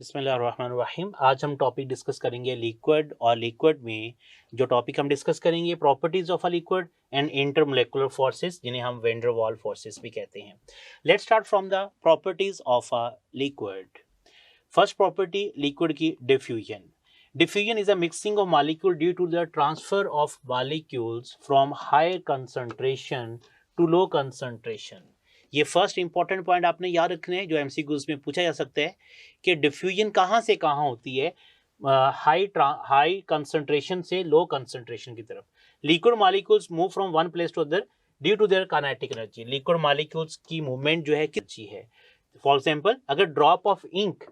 बिस्मिल्लाहिर्रहमानिर्रहीम। आज हम टॉपिक डिस्कस करेंगे लिक्विड, और लिक्विड में जो टॉपिक हम डिस्कस करेंगे properties of a liquid and intermolecular forces, जिन्हें हम वैन डर वाल फोर्सेस भी कहते हैं। Let's start from the properties of a liquid. First property liquid की diffusion. Diffusion is a mixing of molecules due to the transfer of molecules from high concentration to low concentration। ये first important point आपने याद रखने हैं, जो MCQs में पूछा जा सकता है कि डिफ्यूजन कहाँ से कहाँ होती है, हाई कंसंट्रेशन से लो कंसंट्रेशन की तरफ। Liquid molecules move from one place to other due to their kinetic energy. Liquid molecules की मूवमेंट जो है कितनी है। फॉर एग्जांपल, अगर ड्रॉप ऑफ इंक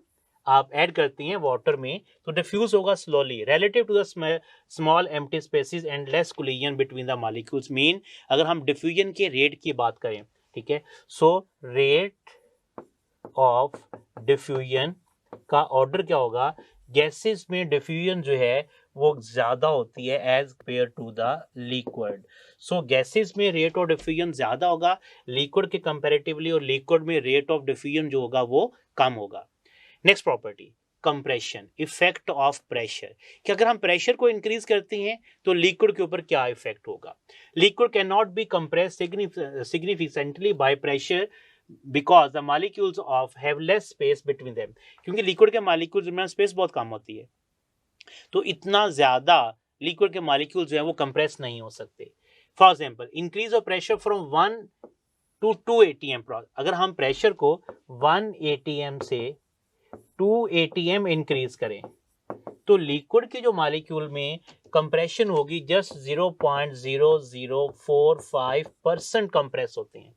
आप ऐड करती हैं वाटर में तो डिफ्यूज होगा slowly relative to the small empty spaces and less collision between the molecules. Mean अगर हम डिफ्यूजन के रेट की बात करें, ठीक है, सो रेट ऑफ डिफ्यूजन का ऑर्डर क्या होगा, गैसेस में डिफ्यूजन जो है वो ज्यादा होती है as compare to the liquid. So gases में रेट ऑफ डिफ्यूजन ज्यादा होगा लिक्विड के कंपैरेटिवली, और लिक्विड में रेट ऑफ डिफ्यूजन जो होगा वो कम होगा। Next property compression, effect of pressure, कि अगर हम प्रेशर को इंक्रीज करते हैं तो लिक्विड के ऊपर क्या इफेक्ट होगा। Liquid can not be compress significantly by pressure because the molecules of have less space between them, क्योंकि लिक्विड के मॉलिक्यूल्स में स्पेस बहुत कम होती है, तो इतना ज्यादा लिक्विड के मॉलिक्यूल्स जो है वो कंप्रेस नहीं हो सकते। For example, increase of pressure from 1 to 2 atm, अगर हम प्रेशर को 1 atm से 2 atm इंक्रीज करें तो लिक्विड के जो मॉलिक्यूल में कंप्रेशन होगी जस्ट 0.0045% कंप्रेस होते हैं,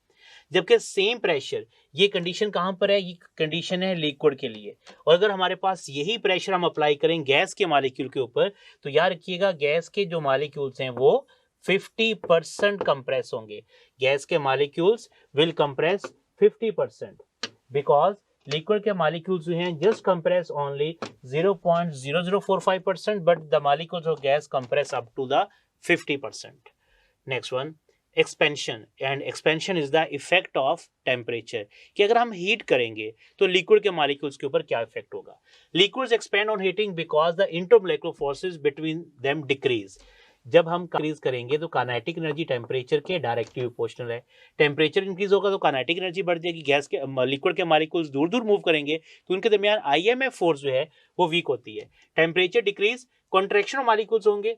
जबकि सेम प्रेशर, ये कंडीशन कहां पर है, ये कंडीशन है लिक्विड के लिए। और अगर हमारे पास यही प्रेशर हम अप्लाई करें गैस के मॉलिक्यूल के ऊपर तो याद रखिएगा गैस के जो मॉलिक्यूल्स हैं वो 50% कंप्रेस होंगे। गैस के molecules will compress 50% because liquid के मॉलिक्यूल्स जो हैं just compress only 0.0045%, but the molecules of gas compress up to the 50%। Next one, expansion, and expansion is the effect of temperature, कि अगर हम हीट करेंगे तो लिक्विड के मॉलिक्यूल्स के ऊपर क्या इफेक्ट होगा। Liquids expand on heating because the intermolecular forces between them decrease. जब हम इंक्रीज करेंगे तो काइनेटिक एनर्जी टेम्परेचर के डायरेक्टली प्रोपोर्शनल है। टेम्परेचर इंक्रीज होगा तो काइनेटिक एनर्जी बढ़ जाएगी। गैस के लिक्विड के मॉलिक्यूल्स दूर दूर मूव करेंगे तो उनके दरमियान आईएमएफ फोर्स जो है वो वीक होती है। Temperature decrease, contraction of molecules होंगे।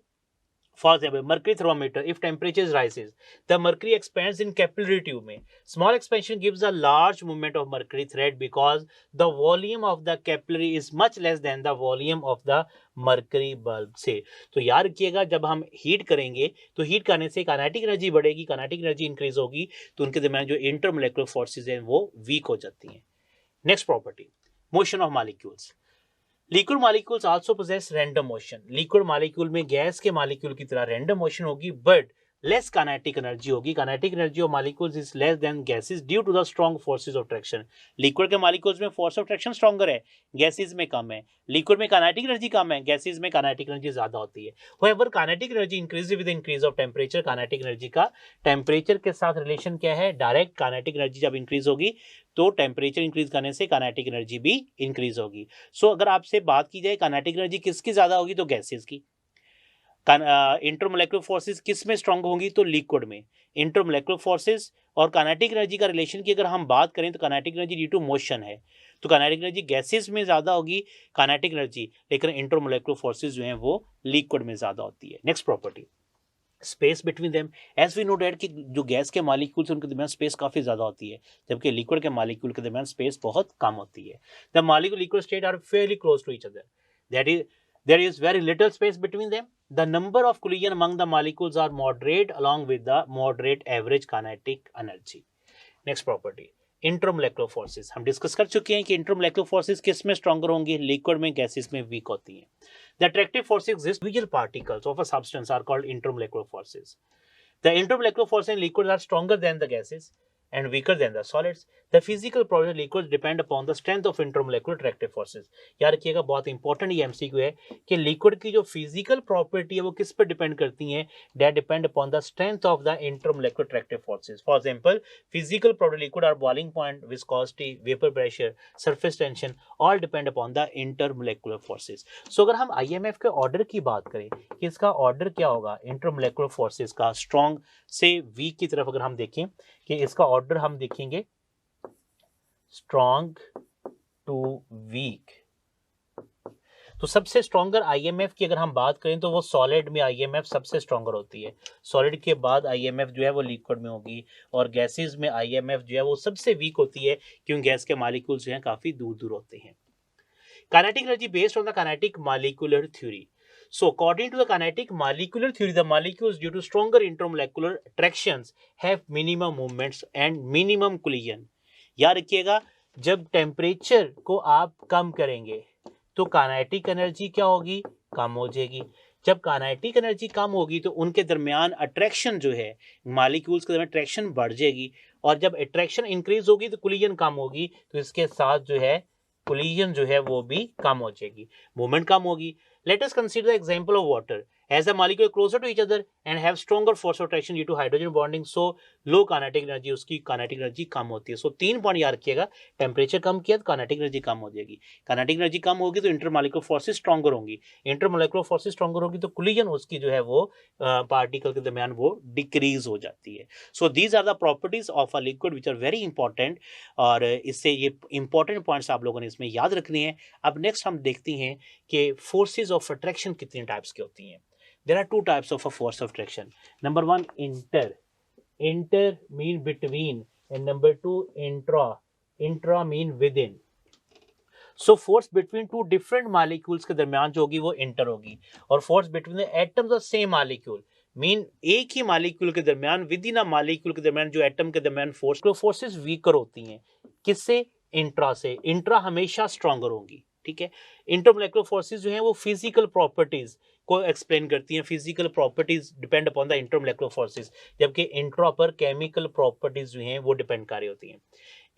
For example, mercury thermometer, if temperature rises, the mercury expands in capillary tube में. Small expansion gives a large movement of mercury thread because the volume of the capillary is much less than the volume of the mercury bulb से। तो याद रखिएगा जब हम heat करेंगे तो heat करने से काइनेटिक एनर्जी बढ़ेगी, काइनेटिक एनर्जी इंक्रीज होगी तो उनके दरमियान जो इंटरमोलेकुलर फोर्सेज हैं वो वीक हो जाती हैं। Next property, motion of molecules. Liquid molecules also possess random motion. Liquid molecule में गैस के मॉलिक्यूल की तरह रैंडम मोशन होगी बट लेस काइनेटिक एनर्जी होगी। Kinetic energy of molecules is less than gases due to the strong forces of attraction. Liquid के molecules में force of attraction stronger है, gases में कम है। लिक्विड में काइनेटिक एनर्जी कम है, गैसेस में काइनेटिक एनर्जी ज्यादा होती है। However kinetic energy increase with increase of temperature. Kinetic energy का टेम्परेचर के साथ रिलेशन क्या है, डायरेक्ट। काइनेटिक एनर्जी जब इंक्रीज होगी तो टेम्परेचर इंक्रीज करने से काइनेटिक एनर्जी भी इंक्रीज होगी। सो अगर आपसे बात की जाए काइनेटिक एनर्जी किसकी ज्यादा होगी तो गैसेस की। इंटरमोलेकुलर फोर्सेस किस में स्ट्रांग होंगी तो लिक्विड में। इंटरमोलेकुलर फोर्सेस और काइनेटिक एनर्जी का रिलेशन की अगर हम बात करें तो kinetic energy due to motion है, तो काइनेटिक एनर्जी गैसेस में ज्यादा होगी काइनेटिक एनर्जी, लेकिन इंटरमोलेकुलर फोर्सेस जो हैं वो लिक्विड में ज्यादा होती है। Next property, space between them. As we know that कि जो गैस के मॉलिक्यूल्स उनके दरमियान स्पेस काफी ज्यादा होती है, जबकि लिक्विड के मॉलिक्यूल के दरमियान स्पेस बहुत कम होती है। The molecule liquid state are fairly close to each other, that is there is very little space between them. The number of collision among the molecules are moderate along with the moderate average kinetic energy. Next property, intermolecular forces. हम discuss कर चुके हैं कि इंटरमोलेकुलर forces किस में stronger होंगे, liquid में, gases में वीक होती हैं। The attractive forces exist individual particles of a substance are called intermolecular forces. The intermolecular forces in liquids are stronger than the gases and weaker than the solids. The physical property liquid depend upon the strength of intermolecular attractive forces. याद रखिएगा, बहुत important ये MCQ है कि liquid की जो physical property है वो किस पर डिपेंड करती है, that depend upon the strength of the intermolecular attractive forces. For example, physical property liquid are boiling point, viscosity, vapour pressure, surface tension, all depend upon the intermolecular forces. So अगर हम IMF के order की बात करें कि इसका order क्या होगा इंटरमोलेकुलर फोर्सेस का, स्ट्रॉन्ग से वीक की तरफ अगर हम देखें कि इसका ऑर्डर हम देखेंगे स्ट्रॉन्ग टू वीक, तो सबसे स्ट्रॉन्गर आईएमएफ की अगर हम बात करें तो वो सॉलिड में आईएमएफ सबसे स्ट्रॉन्गर होती है। सॉलिड के बाद आईएमएफ जो है वो लिक्विड में होगी, और गैसेस में आईएमएफ जो है वो सबसे वीक होती है क्योंकि गैस के मॉलिक्यूल्स जो हैं काफी दूर दूर होते हैं। Kinetic energy based on the kinetic molecular theory. So according to the kinetic molecular theory, the molecules due to stronger intermolecular attractions have minimum movements and minimum collision। याद रखिएगा, जब टेम्परेचर को आप कम करेंगे तो काइनेटिक एनर्जी क्या होगी, कम हो जाएगी। जब काइनेटिक एनर्जी कम होगी तो उनके दरमियान अट्रैक्शन जो है, मॉलिक्यूल्स के दरमियान अट्रैक्शन बढ़ जाएगी, और जब अट्रैक्शन इंक्रीज होगी तो कोलिजन कम होगी, तो इसके साथ जो है कोलिजन जो है वो भी कम हो जाएगी, मूवमेंट कम होगी। Let us consider the example of water. As the molecules closer to each other and have stronger force of attraction due to hydrogen bonding, so low kinetic energy, उसकी kinetic energy कम होती है। So 3 point याद रखिएगा, temperature कम किया तो kinetic energy कम हो जाएगी, kinetic energy कम होगी तो इंटरमॉलिक्यूलर फोर्सेस स्ट्रॉन्गर होंगी, इंटरमॉलिक्यूलर फोर्सेस स्ट्रॉन्गर होगी तो कोलिजन उसकी जो है वो पार्टिकल के दरमियान वो डिक्रीज हो जाती है। So these are the properties of a liquid which are very important, और इससे ये इंपॉर्टेंट पॉइंट्स आप लोगों ने इसमें याद रखने हैं। अब नेक्स्ट हम देखते हैं कि फोर्सेज ऑफ अट्रैक्शन कितने टाइप्स की होती हैं। There are 2 types of a force of attraction. Number 1 inter, inter mean between, and number 2 intra, intra mean within. So force between 2 different molecules के दरमियान जो होगी वो इंटर होगी, और force between the atoms of same molecule mean एक ही molecule के दरमियान, विद इन अ मॉलिक्यूल के दरमियान जो एटम के दरमियान फोर्सेस वीकर होती हैं। किससे, इंट्रा से। इंट्रा हमेशा स्ट्रॉन्गर होंगी, ठीक है। इंटरमोलेकुलर फोर्सेस जो हैं वो फिजिकल प्रॉपर्टीज को एक्सप्लेन करती हैं, physical properties depend upon the intermolecular forces, जबकि इंट्रा पर केमिकल प्रॉपर्टीज जो हैं वो डिपेंड कर रही होती हैं।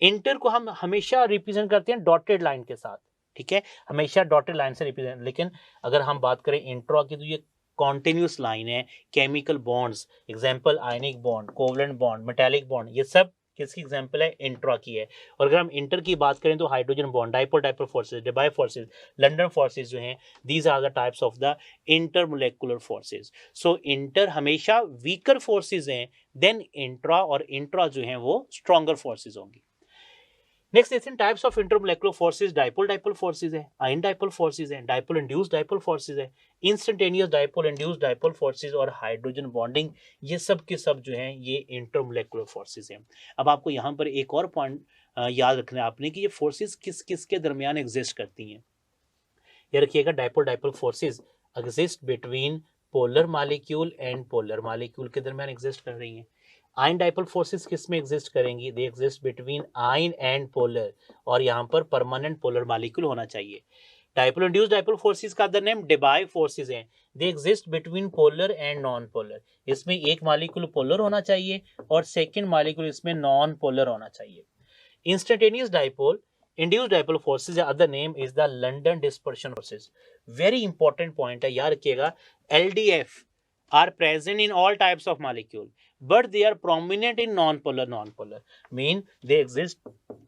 इंटर को हम हमेशा रिप्रेजेंट करते हैं डॉटेड लाइन के साथ, ठीक है, हमेशा डॉटेड लाइन से रिप्रेजेंट। लेकिन अगर हम बात करें इंट्रा की तो ये कॉन्टिन्यूस लाइन है, chemical bonds, example ionic bond, covalent bond, metallic bond, ये सब किसकी एग्जांपल है, इंट्रा की है। और अगर हम इंटर की बात करें तो hydrogen bond, dipole dipole forces, Debye forces, London forces जो हैं, these are the types of the intermolecular forces. So inter हमेशा वीकर फोर्सेस हैं देन इंट्रा, और इंट्रा जो हैं वो स्ट्रॉन्गर फोर्सेस होंगी। नेक्स्ट देखते हैं types of intermolecular forces. Dipole dipole forces है, आयन डाइपोल फोर्सेस है, डाइपोल इंड्यूस्ड डाइपोल फोर्सेस है, instantaneous dipole induced dipole forces, और हाइड्रोजन बॉन्डिंग, ये सब के सब जो हैं ये इंटरमोलेकुलर फोर्सेस हैं। अब आपको यहाँ पर एक और पॉइंट याद रखना है आपने कि ये फोर्सेस किस किस के दरमियान एग्जिस्ट करती हैं। ये रखिएगा, dipole dipole forces exist between polar molecule and polar molecule के दरमियान एग्जिस्ट कर रही हैं। आयन डाइपोल फोर्सेस किस में एग्जिस्ट करेंगी, they exist between ion and polar, और यहाँ पर परमानेंट पोलर मॉलिक्यूल होना चाहिए। डाइपोल इंड्यूस्ड डाइपोल फोर्सेस का अदर नेम डेबाय फोर्सेस हैं, they exist between polar and non polar. इसमें एक मॉलिक्यूल पोलर होना चाहिए और सेकंड मॉलिक्यूल इसमें नॉन पोलर होना चाहिए। Instantaneous dipole induced dipole forces या other name is the London dispersion forces. Very important point है, याद रखिएगा, LDF are present in all types of molecule but they are prominent in non-polar mean they exist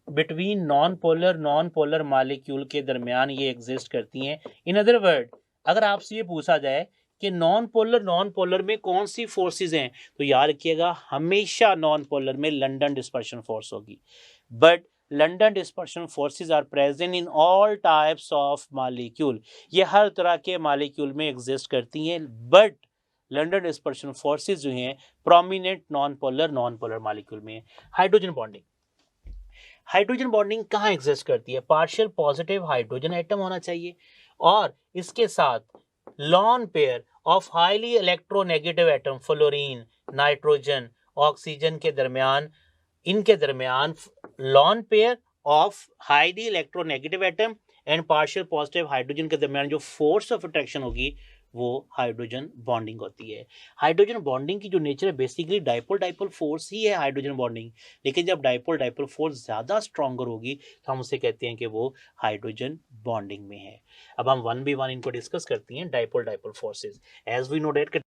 between non-polar molecule के दरमियान ये exist करती हैं। in other word अगर आपसे ये पूछा जाए कि नॉन पोलर में कौन सी फोर्सेस हैं, तो याद रखिएगा हमेशा नॉन पोलर में लंडन डिस्पर्शन फोर्स होगी, but London dispersion forces are present in all types of molecule. ये हर तरह के मॉलिक्यूल में एग्जिस्ट करती हैं, बट लंडन डिस्पर्शन फोर्सेस जो हैं प्रोमिनेंट नॉन पोलर मॉलिक्यूल में। हाइड्रोजन बॉन्डिंग, हाइड्रोजन बॉन्डिंग कहाँ एग्जिस्ट करती है, पार्शियल पॉजिटिव हाइड्रोजन एटम होना चाहिए, और इसके साथ lone pair of highly electronegative atom, fluorine, nitrogen, oxygen के दरमियान, इनके दरमियान lone pair of highly electronegative atom and partial positive hydrogen के दरमियान जो फोर्स ऑफ अट्रैक्शन होगी वो हाइड्रोजन बॉन्डिंग होती है। हाइड्रोजन बॉन्डिंग की जो नेचर है बेसिकली डाइपोल डाइपोल फोर्स ही है हाइड्रोजन बॉन्डिंग, लेकिन जब डाइपोल डाइपोल फोर्स ज़्यादा स्ट्रॉन्गर होगी तो हम उसे कहते हैं कि वो हाइड्रोजन बॉन्डिंग में है। अब हम वन बाई वन इनको डिस्कस करते हैं। Dipole dipole forces, as we know that कि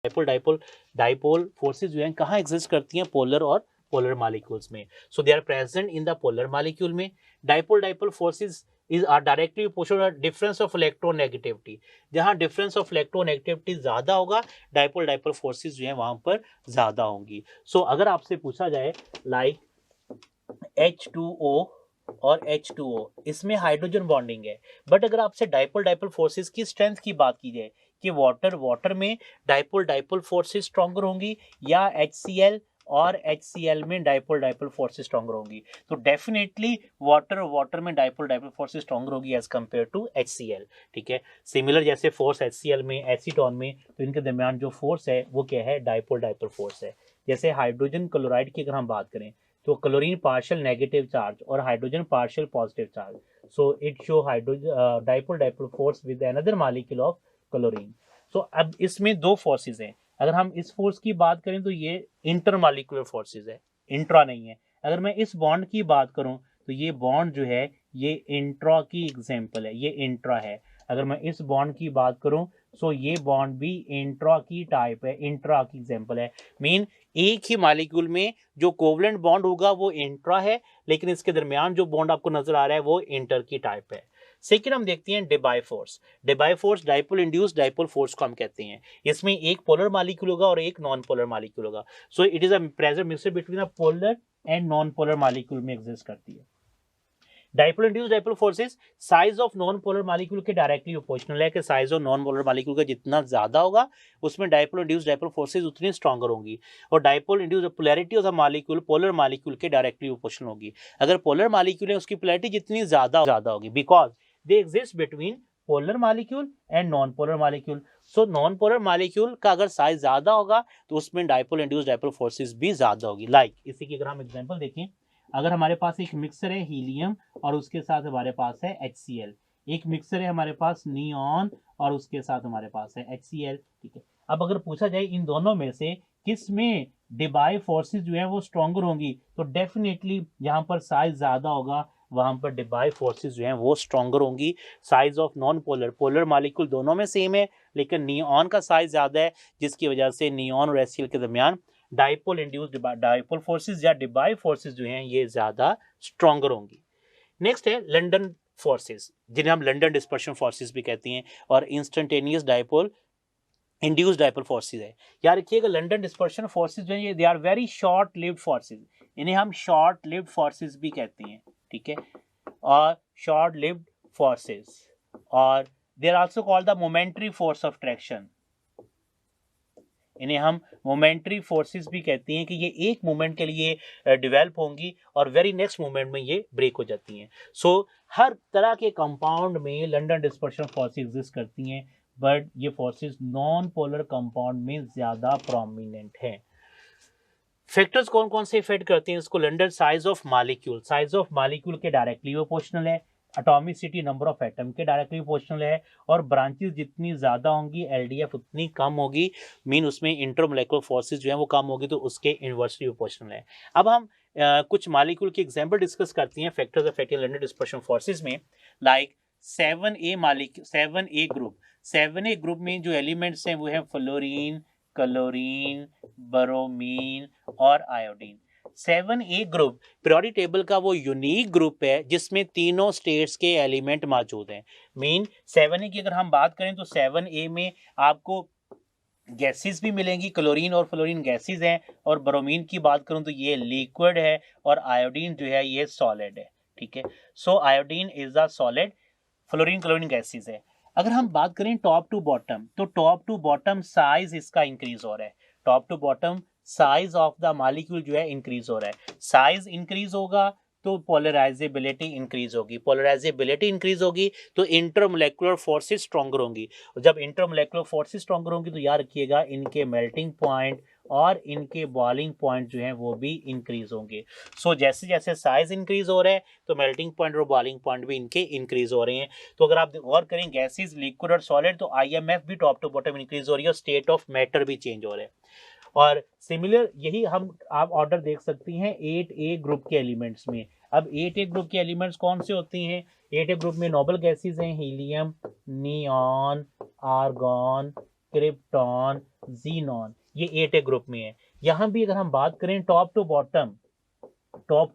डाइपोल फोर्सेज जो हैं कहाँ एग्जिस्ट करती हैं, पोलर और पोलर मॉलिक्यूल्स में। So they are present in the polar molecule में। Dipole dipole forces is are directly proportional difference of electronegativity। जहां difference of electronegativity ज्यादा होगा डाइपोल डाइपोल फोर्सेस जो है वहां पर ज्यादा होंगी। सो अगर आपसे पूछा जाए लाइक H2O और H2O, इसमें हाइड्रोजन बॉन्डिंग है, बट अगर आपसे डाइपोल डाइपोल फोर्सेस की स्ट्रेंथ की बात की जाए कि वाटर में डाइपोल डाइपोल फोर्सेस स्ट्रॉन्गर होंगी या HCl और HCl में डाइपोल डाइपोल फोर्सेस स्ट्रॉन्गर होंगी, तो डेफिनेटली वाटर में डाइपोल डाइपोल फोर्सेस स्ट्रॉन्गर होगी एज कंपेयर टू HCl। ठीक है, सिमिलर जैसे फोर्स HCl में एसीटोन में, तो इनके दरमियान जो फोर्स है वो क्या है, डाइपोल डाइपोल फोर्स है। जैसे हाइड्रोजन क्लोराइड की अगर हम बात करें तो क्लोरीन पार्शियल नेगेटिव चार्ज और hydrogen partial positive charge, so it show hydrogen dipole dipole force with another molecule of chlorine. So अब इसमें दो फोर्सेस हैं। अगर हम इस फोर्स की बात करें तो ये इंटरमॉलिक्यूलर फोर्सेस है, इंट्रा नहीं है। अगर मैं इस बॉन्ड की बात करूं तो ये बॉन्ड जो है ये इंट्रा की एग्जांपल है, ये इंट्रा है। अगर मैं इस बॉन्ड की बात करूं सो ये बॉन्ड भी इंट्रा की टाइप है, इंट्रा की एग्जांपल है। मीन एक ही मॉलिक्यूल में जो कोवलेंट बॉन्ड होगा वो इंट्रा है, लेकिन इसके दरमियान जो बॉन्ड आपको नजर आ रहा है वो इंटर की टाइप है। सेकेंड हम देखते हैं Debye force. Debye force dipole induced dipole force को हम कहते हैं। इसमें एक पोलर मॉलिक्यूल होगा और एक नॉन पोलर मॉलिक्यूल होगा। So it is a present mixture between a polar and non polar molecule में एग्जिस्ट करती है। Dipole induced dipole forces size of non polar molecule के डायरेक्टली प्रोपोर्शनल है कि size of non polar molecule का जितना ज्यादा होगा उसमें डाइपोल इंड्यूस्ड डाइपोल फोर्सेस उतनी स्ट्रॉन्गर होंगी, और dipole induced polarity of the molecule polar molecule के डायरेक्टली प्रोपोर्शनल होगी। अगर पोलर मॉलिक्यूल है उसकी पोलैरिटी जितनी ज्यादा होगी, because they exist between polar molecule and non polar molecule. So non polar molecule का अगर साइज ज्यादा होगा तो उसमें डाइपोल इंड्यूस्ड डाइपोल फोर्सेस भी ज्यादा होगी। लाइक इसी की अगर हम एग्जांपल देखें, अगर हमारे पास एक मिक्सर है हीलियम और उसके साथ हमारे पास है HCl, एक मिक्सर है हमारे पास नियॉन और उसके साथ हमारे पास है HCl। ठीक है, अब अगर पूछा जाए इन दोनों में से किस में डिबाई फोर्सेस जो है वो स्ट्रॉन्गर होंगी, तो डेफिनेटली यहाँ पर साइज ज्यादा होगा वहां पर डिबाई फोर्सेस जो हैं वो स्ट्रॉन्गर होंगी। Size of non polar polar molecule दोनों में सेम है, लेकिन नियॉन का साइज ज्यादा है, जिसकी वजह से नियॉन और HCl के दरमियान डाइपोल इंड्यूस्ड डाइपोल फोर्सेस या डिबाई फोर्सेस जो हैं ये ज्यादा स्ट्रॉन्गर होंगी। नेक्स्ट है लंडन फोर्सेस, जिन्हें हम लंडन डिस्पर्शन फोर्सेस भी कहते हैं, और instantaneous dipole induced dipole forces है। याद रखिएगा लंडन डिस्पर्शन फोर्सेस जो है they are very short lived forces, इन्हें हम शॉर्ट लिव्ड फोर्सेस भी कहते हैं। ठीक है, और शॉर्ट लिव्ड फोर्सेस, और they are also called the momentary force of traction, इन्हें हम मोमेंटरी फोर्सेस भी कहते हैं कि ये एक मोमेंट के लिए डेवलप होंगी और वेरी नेक्स्ट मोमेंट में ये ब्रेक हो जाती हैं। सो हर तरह के कंपाउंड में लंडन डिस्पर्शन फोर्सेस एग्जिस्ट करती हैं, बट ये फोर्सेस नॉन पोलर कंपाउंड में ज्यादा प्रोमिनेंट हैं। फैक्टर्स कौन कौन से इफेक्ट करते हैं इसको, लंडन साइज ऑफ मॉलिक्यूल के डायरेक्टली प्रोपोर्शनल है, एटॉमिसिटी नंबर ऑफ एटम के डायरेक्टली प्रोपोर्शनल है, और ब्रांचेस जितनी ज्यादा होंगी LDF उतनी कम होगी, मीन उसमें इंटरमोलेकुलर फोर्सेस जो है वो कम होगी, तो उसके इनवर्सली प्रोपोर्शनल है। अब हम कुछ मॉलिक्यूल के एग्जांपल डिस्कस करते हैं factors affecting London dispersion forces में। Like 7A group, 7A group में जो एलिमेंट्स हैं वो है फ्लोरीन, क्लोरीन, ब्रोमीन और iodine. 7A group periodic table का वो यूनिक ग्रुप है जिसमें तीनों स्टेट्स के एलिमेंट मौजूद हैं। मीन 7A की अगर हम बात करें तो 7A में आपको गैसेस भी मिलेंगी, क्लोरीन और फ्लोरीन गैसेस हैं, और ब्रोमीन की बात करूं तो ये लिक्विड है, और आयोडीन जो है ये सॉलिड है। ठीक है, so iodine is a solid, fluorine chlorine gases है। अगर हम बात करें टॉप टू बॉटम, तो टॉप टू बॉटम साइज इसका इंक्रीज हो रहा है, top to bottom size of the molecule जो है इंक्रीज हो रहा है। साइज इंक्रीज होगा तो पोलराइजेबिलिटी इंक्रीज होगी, पोलराइजेबिलिटी इंक्रीज होगी तो इंटरमोलेकुलर फोर्सेस स्ट्रॉन्गर होंगी, और जब इंटरमोलेकुलर फोर्सेस स्ट्रॉन्गर होंगी तो याद रखिएगा इनके मेल्टिंग पॉइंट और इनके बॉइलिंग पॉइंट जो है वो भी इंक्रीज होंगे। सो जैसे जैसे साइज इंक्रीज हो रहा है तो मेल्टिंग पॉइंट और बॉइलिंग पॉइंट भी इनके इंक्रीज हो रहे हैं। तो अगर आप गौर करें गैसेस, लिक्विड और सॉलिड, तो IMF भी टॉप टू बॉटम इंक्रीज हो रही है और स्टेट ऑफ मैटर भी चेंज हो रहा है। और सिमिलर यही हम आप ऑर्डर देख सकती हैं 8A ग्रुप के एलिमेंट्स में। अब 8A ग्रुप के एलिमेंट्स कौन से होती हैं? 8A ग्रुप में नोबल गैसेस हैं helium, neon, argon, krypton, xenon, ये 8A ग्रुप में है। यहाँ भी अगर हम बात करें टॉप टू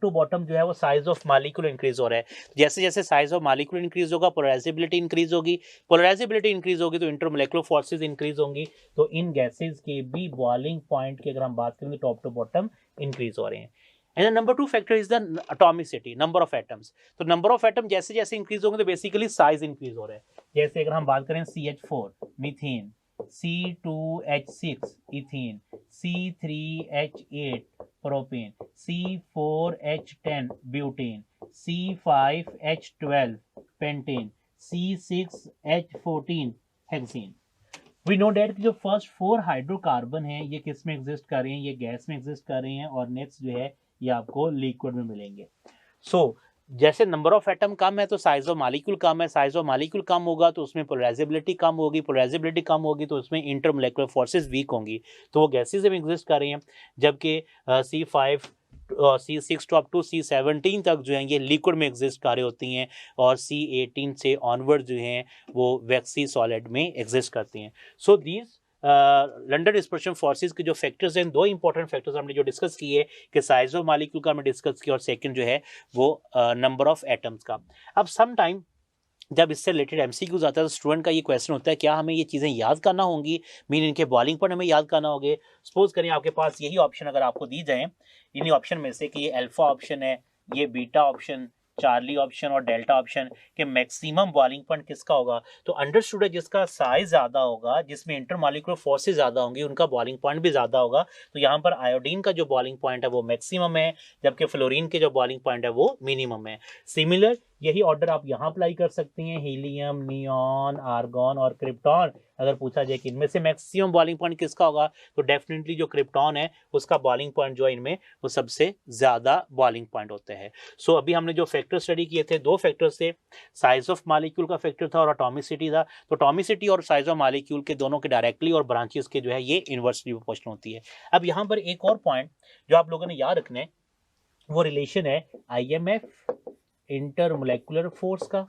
बॉटम जो है वो साइज ऑफ मॉलिक्यूल इंक्रीज हो रहा है। जैसे जैसे साइज ऑफ मॉलिक्यूल इंक्रीज होगा पोलराइजेबिलिटी इंक्रीज होगी, पोलराइजेबिलिटी इंक्रीज होगी तो इंटरमोलेकुलर फोर्सेस इंक्रीज होंगी। तो इन गैसेस के भी बॉइलिंग पॉइंट की अगर हम बात करें तो टॉप टू बॉटम इंक्रीज हो रहे हैं। And the number 2 factor is the atomicity, number of atoms. तो नंबर ऑफ एटम जैसे जैसे इंक्रीज होंगे तो बेसिकली साइज इंक्रीज हो रहा है। जैसे अगर हम बात करें CH4 methane, C2H6 ethane, C3H8 propane, C4H10 butane, C5H12 pentane, C6H14 hexane. We know that कि जो फर्स्ट 4 हाइड्रोकार्बन हैं ये किस में एग्जिस्ट कर रहे हैं? ये गैस में एग्जिस्ट कर रहे हैं और नेक्स्ट जो है ये आपको लिक्विड में मिलेंगे। सो जैसे नंबर ऑफ एटम कम है तो साइज ऑफ मॉलिक्यूल कम है, साइज ऑफ मॉलिक्यूल कम होगा तो उसमें पोलराइजेबिलिटी कम होगी, पोलराइजेबिलिटी कम होगी तो उसमें इंटरमोलेकुलर फोर्सेस वीक होंगी, तो वो गैसेज में एग्जिस्ट कर रही हैं। जबकि C5 C6 to up to C17 तक जो है ये लिक्विड में एग्जिस्ट कर रही होती हैं और C18 से ऑनवर्ड जो हैं वो वैक्सी सॉलिड में एग्जिस्ट करती हैं। So these London dispersion forces के जो फैक्टर्स हैं, 2 इंपॉर्टेंट फैक्टर्स हमने जो डिस्कस किए कि साइज ऑफ मॉलिक्यूल का हमने डिस्कस किया और सेकंड जो है वो नंबर ऑफ एटम्स का। अब सम टाइम जब इससे रिलेटेड MCQs आता है तो स्टूडेंट का ये क्वेश्चन होता है क्या हमें ये चीज़ें याद करना होंगी, मीन इनके बॉइलिंग पॉइंट हमें याद करना होंगे। सपोज करें आपके पास यही ऑप्शन अगर आपको दी जाए, इन्हीं ऑप्शन में से कि ये अल्फा ऑप्शन है, ये बीटा ऑप्शन, चार्ली ऑप्शन और डेल्टा ऑप्शन के मैक्सिमम बॉइलिंग पॉइंट किसका होगा? तो अंडरस्टूड है जिसका साइज ज़्यादा होगा, जिसमें इंटरमॉलिक्यूलर फोर्सेस ज़्यादा होंगी, उनका बॉइलिंग पॉइंट भी ज़्यादा होगा। तो यहाँ पर आयोडीन का जो बॉइलिंग पॉइंट है वो मैक्सिमम है, जबकि फ्लोरीन के जो बॉइलिंग पॉइंट है वो मिनिमम है। सिमिलर यही ऑर्डर आप यहाँ अप्लाई कर सकती हैं, हीलियम, नियॉन, आर्गॉन और क्रिप्टॉन। अगर पूछा जाए कि इनमें से मैक्सिमम बॉइलिंग पॉइंट किसका होगा तो डेफिनेटली जो क्रिप्टॉन है उसका बॉइलिंग पॉइंट जो है इनमें वो सबसे ज़्यादा बॉइलिंग पॉइंट होते हैं। सो अभी हमने जो फैक्टर स्टडी किए थे 2 फैक्टर्स थे, साइज ऑफ मॉलिक्यूल का फैक्टर था और एटॉमिसिटी था। तो एटॉमिसिटी और साइज ऑफ मॉलिक्यूल के दोनों के डायरेक्टली और ब्रांचेस के जो है ये इनवर्सली प्रोपोर्शनल होती है। अब यहाँ पर एक और पॉइंट जो आप लोगों ने याद रखना है वो रिलेशन है IMF इंटरमोलेकुलर फोर्स का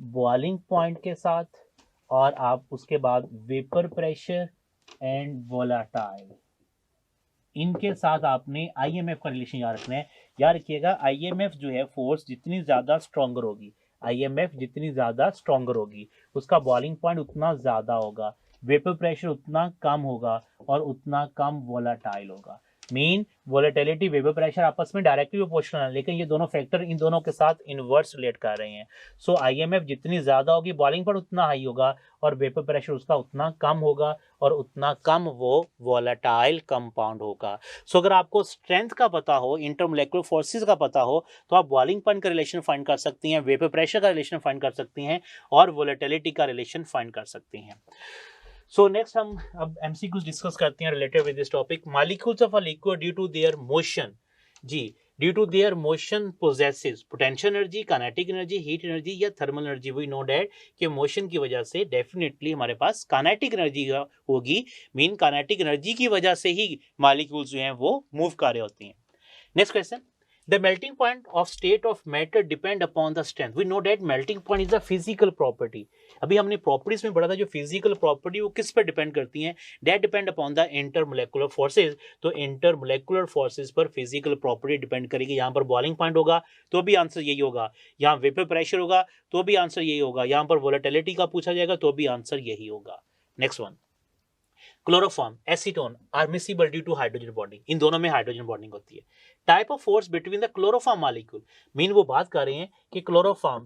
बॉइलिंग पॉइंट के साथ, और आप उसके बाद वेपर प्रेशर एंड वोलाटाइल, इनके साथ आपने IMF का रिलेशन याद रखना है। याद रखिएगा IMF जो है फोर्स जितनी ज़्यादा स्ट्रॉन्गर होगी, IMF जितनी ज़्यादा स्ट्रॉन्गर होगी उसका बॉइलिंग पॉइंट उतना ज़्यादा होगा, वेपर प्रेशर उतना कम होगा और उतना कम वोलाटाइल होगा। मीन वोलेटिलिटी, वेपर प्रेशर आपस में डायरेक्टली प्रोपोर्शनल है, लेकिन ये दोनों फैक्टर इन दोनों के साथ इनवर्स रिलेट कर रहे हैं। सो IMF जितनी ज़्यादा होगी बॉइलिंग पॉइंट उतना हाई होगा और वेपर प्रेशर उसका उतना कम होगा और उतना कम वो वोलेटाइल कंपाउंड होगा। सो अगर आपको स्ट्रेंथ का पता हो, इंटरमोलेकुलर फोर्सेस का पता हो तो आप बॉइलिंग पॉइंट का रिलेशन फाइंड कर सकती हैं, वेपर प्रेशर का रिलेशन फाइंड कर सकती हैं और वोलेटिलिटी का रिलेशन फाइंड कर सकती हैं। सो नेक्स्ट हम अब MCQs डिस्कस करते हैं related with this topic. Molecules of a liquid due to their motion, जी, due to their motion possesses potential energy, kinetic energy, heat energy या thermal energy. We know that कि motion की वजह से definitely हमारे पास काइनेटिक एनर्जी होगी, mean kinetic energy की वजह से ही मॉलिक्यूल्स जो हैं वो मूव कर रहे होती हैं। Next question, the melting point of state of matter depend upon the strength. We know that melting point is a physical property. अभी हमने प्रॉपर्टीज में पढ़ा था जो फिजिकल प्रॉपर्टी वो किस पर डिपेंड करती हैं, that depend upon the intermolecular forces. तो intermolecular forces पर फिजिकल प्रॉपर्टी डिपेंड करेगी। यहाँ पर बॉइलिंग पॉइंट होगा तो भी आंसर यही होगा, यहाँ वेपर प्रेशर होगा तो भी आंसर यही होगा, यहाँ पर वोलेटिलिटी का पूछा जाएगा तो भी आंसर यही होगा। Next one, chloroform, acetone are miscible due to hydrogen bonding. इन दोनों में हाइड्रोजन बॉन्डिंग होती है। Type of force between the chloroform molecule, mean वो बात कर रहे हैं कि क्लोरोफॉर्म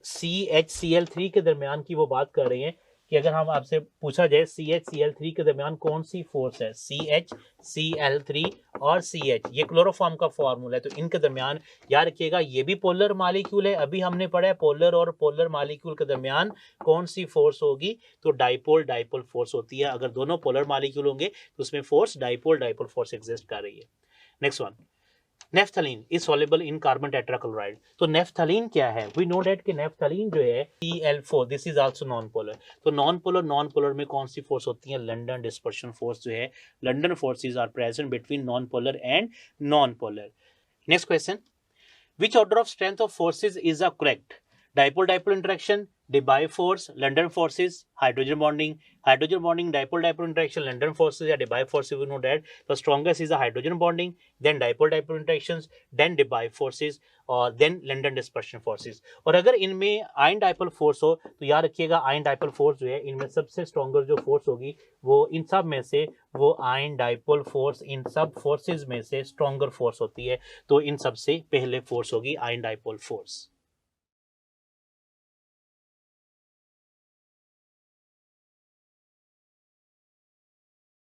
CHCl3 के दरमियान की वो बात कर रहे हैं कि अगर हम आपसे पूछा जाए CH Cl3 के दरमियान कौन सी फोर्स है, CH Cl3 और CH ये क्लोरोफॉर्म का फॉर्मूला है, तो इनके दरमियान याद रखिएगा ये भी पोलर मॉलिक्यूल है, अभी हमने पढ़ा है पोलर और पोलर मॉलिक्यूल के दरमियान कौन सी फोर्स होगी, तो डाइपोल डाइपोल फोर्स होती है। अगर दोनों पोलर मॉलिक्यूल होंगे तो उसमें force dipole dipole force exist कर रही है। Next one, naphthalene is soluble in carbon tetrachloride. तो नेफ्थलीन क्या है, वी नो दैट कि नेफ्थलीन जो है Cl4 this is also known polar. तो नॉन पोलर में कौन सी फोर्स होती है, लंडन डिस्पर्शन फोर्स जो है, London forces are present between non polar and non polar. Next question, which order of strength of forces is a correct, dipole dipole interaction, Debye force, London forces, hydrogen bonding, dipole dipole interaction, London forces या Debye forces, we know that the strongest is the hydrogen bonding, then dipole dipole interactions, then Debye forces और then London dispersion forces। और अगर इनमें ion dipole force हो तो याद रखिएगा ion dipole force जो है इनमें सबसे स्ट्रॉन्गर जो फोर्स होगी वो इन सब में से वो आयन डाइपोल फोर्स इन सब फोर्सेस में से स्ट्रॉन्गर फोर्स होती है, तो इन सब से पहले फोर्स होगी आयन डाइपोल फोर्स।